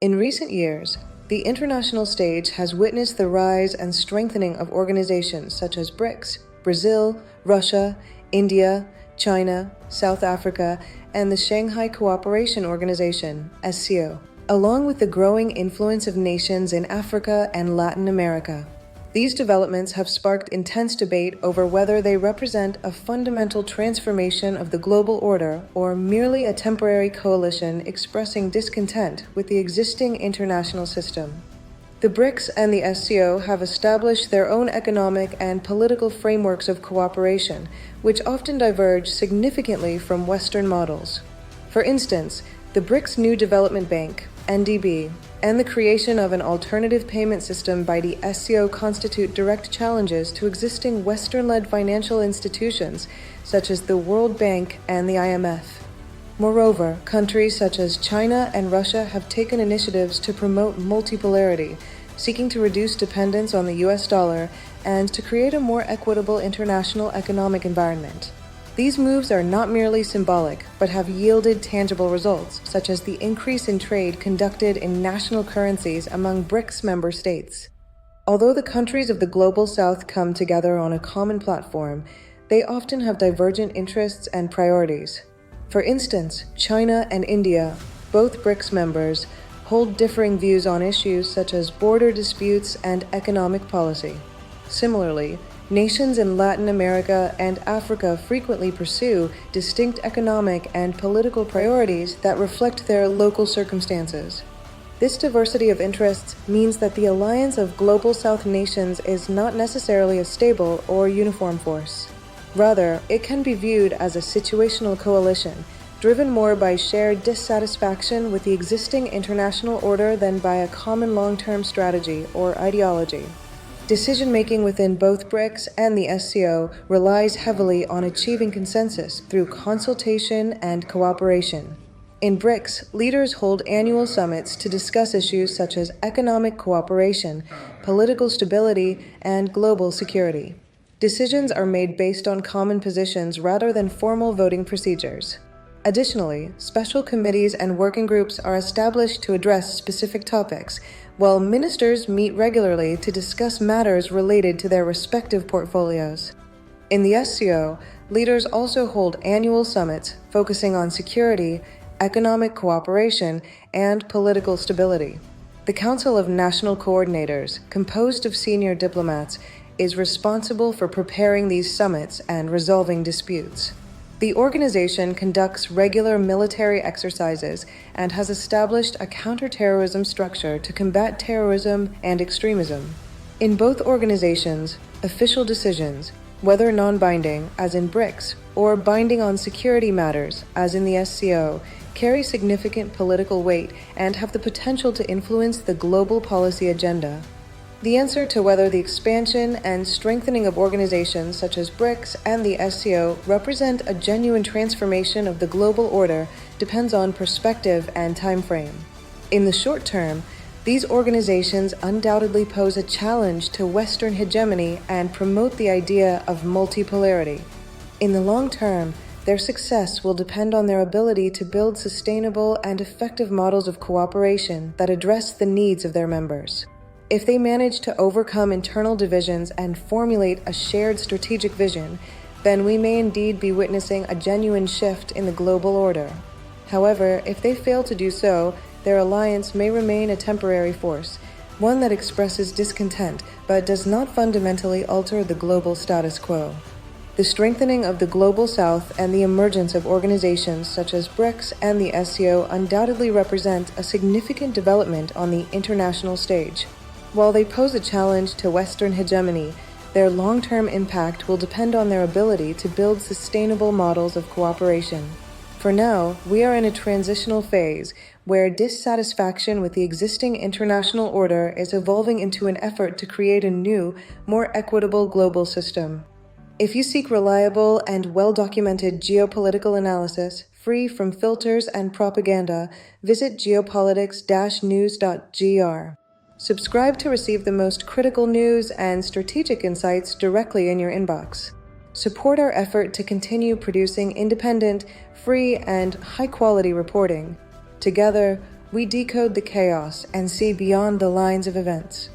In recent years, the international stage has witnessed the rise and strengthening of organizations such as BRICS, Brazil, Russia, India, China, South Africa, and the Shanghai Cooperation Organization, SCO, along with the growing influence of nations in Africa and Latin America. These developments have sparked intense debate over whether they represent a fundamental transformation of the global order or merely a temporary coalition expressing discontent with the existing international system. The BRICS and the SCO have established their own economic and political frameworks of cooperation, which often diverge significantly from Western models. For instance, the BRICS New Development Bank, NDB, and the creation of an alternative payment system by the SCO constitute direct challenges to existing Western-led financial institutions such as the World Bank and the IMF. Moreover, countries such as China and Russia have taken initiatives to promote multipolarity, seeking to reduce dependence on the US dollar and to create a more equitable international economic environment. These moves are not merely symbolic, but have yielded tangible results, such as the increase in trade conducted in national currencies among BRICS member states. Although the countries of the Global South come together on a common platform, they often have divergent interests and priorities. For instance, China and India, both BRICS members, hold differing views on issues such as border disputes and economic policy. Similarly, nations in Latin America and Africa frequently pursue distinct economic and political priorities that reflect their local circumstances. This diversity of interests means that the alliance of Global South nations is not necessarily a stable or uniform force. Rather, it can be viewed as a situational coalition, driven more by shared dissatisfaction with the existing international order than by a common long-term strategy or ideology. Decision-making within both BRICS and the SCO relies heavily on achieving consensus through consultation and cooperation. In BRICS, leaders hold annual summits to discuss issues such as economic cooperation, political stability, and global security. Decisions are made based on common positions rather than formal voting procedures. Additionally, special committees and working groups are established to address specific topics, while ministers meet regularly to discuss matters related to their respective portfolios. In the SCO, leaders also hold annual summits focusing on security, economic cooperation, and political stability. The Council of National Coordinators, composed of senior diplomats, is responsible for preparing these summits and resolving disputes. The organization conducts regular military exercises and has established a counterterrorism structure to combat terrorism and extremism. In both organizations, official decisions, whether non-binding, as in BRICS, or binding on security matters, as in the SCO, carry significant political weight and have the potential to influence the global policy agenda. The answer to whether the expansion and strengthening of organizations such as BRICS and the SCO represent a genuine transformation of the global order depends on perspective and time frame. In the short term, these organizations undoubtedly pose a challenge to Western hegemony and promote the idea of multipolarity. In the long term, their success will depend on their ability to build sustainable and effective models of cooperation that address the needs of their members. If they manage to overcome internal divisions and formulate a shared strategic vision, then we may indeed be witnessing a genuine shift in the global order. However, if they fail to do so, their alliance may remain a temporary force, one that expresses discontent but does not fundamentally alter the global status quo. The strengthening of the Global South and the emergence of organizations such as BRICS and the SCO undoubtedly represent a significant development on the international stage. While they pose a challenge to Western hegemony, their long-term impact will depend on their ability to build sustainable models of cooperation. For now, we are in a transitional phase where dissatisfaction with the existing international order is evolving into an effort to create a new, more equitable global system. If you seek reliable and well-documented geopolitical analysis, free from filters and propaganda, visit Geopolitics-news-gr. Subscribe to receive the most critical news and strategic insights directly in your inbox. Support our effort to continue producing independent, free, and high-quality reporting. Together, We decode the chaos and see beyond the lines of events.